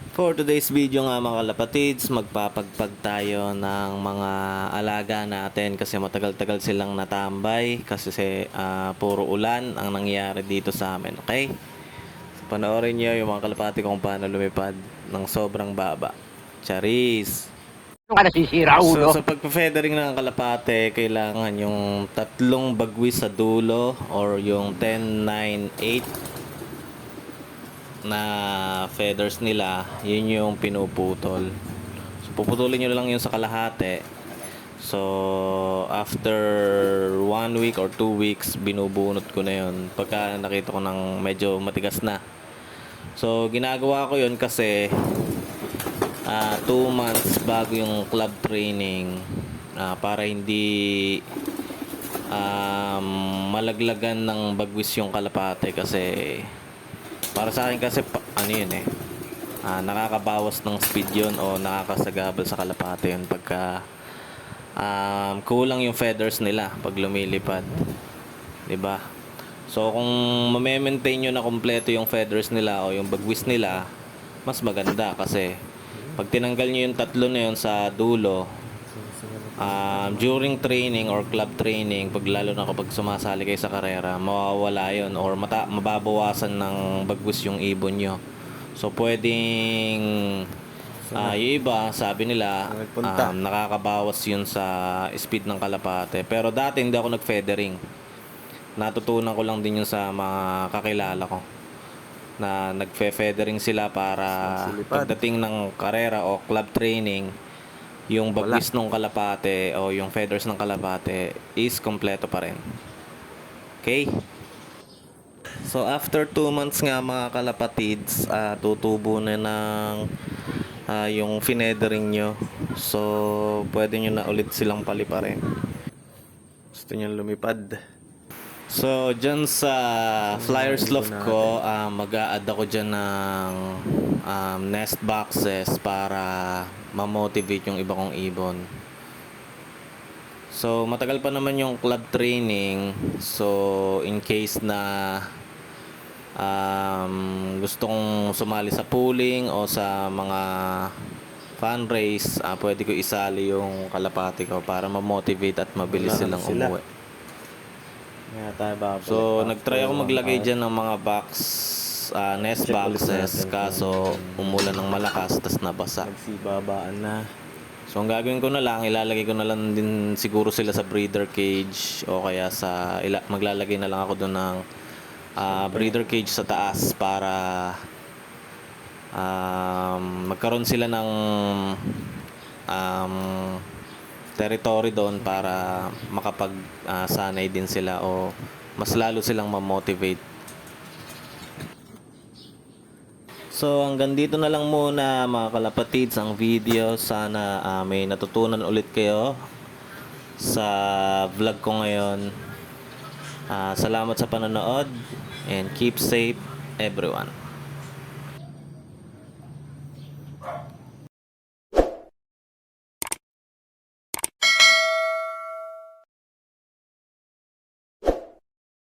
For today's video nga mga kalapatids, magpapagpag tayo ng mga alaga natin kasi matagal-tagal silang natambay kasi puro ulan ang nangyari dito sa amin, okay? So, panoorin nyo yung mga kalapati kung paano lumipad ng sobrang baba. Charis! Ano ka nasisira, ulo? So, sa pagpa-feathering ng kalapate, kailangan yung tatlong bagwis sa dulo or yung 10, 9, 8 na feathers nila, yun yung pinuputol. So puputulin nyo lang yun sa kalahati. So after 1 week or 2 weeks, binubunot ko na yun pagka nakita ko ng medyo matigas na. So ginagawa ko yun kasi 2 months bago yung club training, para hindi malaglagan ng bagwis yung kalapate kasi para sa akin kasi ano yun nakakabawas ng speed yun o nakakasagabal sa kalapate yun pagka kulang yung feathers nila pag lumilipad, 'di ba? So kung ma-maintain nyo na kompleto yung feathers nila o yung bagwis nila, mas maganda kasi pag tinanggal nyo yung tatlo na yun sa dulo, during training or club training, pag lalo na kapag sumasali kayo sa karera, mawawala yun or mababawasan ng bagwis yung ibon nyo. So pwedeng yung iba sabi nila nakakabawas yun sa speed ng kalapate, pero dati hindi ako nag-feathering. Natutunan ko lang din yun sa mga kakilala ko na nagfe-feathering sila para pagdating ng karera o club training, yung bagwis ng kalapate o yung feathers ng kalapate is kompleto pa rin. Okay? So after 2 months nga mga kalapatids, tutubo na ng yung finethering nyo. So pwede nyo na ulit silang paliparin. Gusto nyo lumipad. So dyan sa Flyers Loft ko, mag-a-add ako dyan ng nest boxes para ma-motivate yung iba kong ibon. So matagal pa naman yung club training. So in case na gusto kong sumali sa pooling o sa mga fundraise, pwede ko isali yung kalapati ko para ma-motivate at mabilis silang umuwi. So nagtry ako maglagay dyan ng mga nest boxes, kaso umulan ng malakas tas nabasa. Nagsibabaan na. So ang gagawin ko na lang, ilalagay ko na lang din siguro sila sa breeder cage o kaya maglalagay na lang ako doon ng breeder cage sa taas para magkaroon sila ng territory doon para sanay din sila o mas lalo silang ma-motivate. So hanggang dito na lang muna mga kalapatids ang video. Sana may natutunan ulit kayo sa vlog ko ngayon. Salamat sa panonood and keep safe everyone.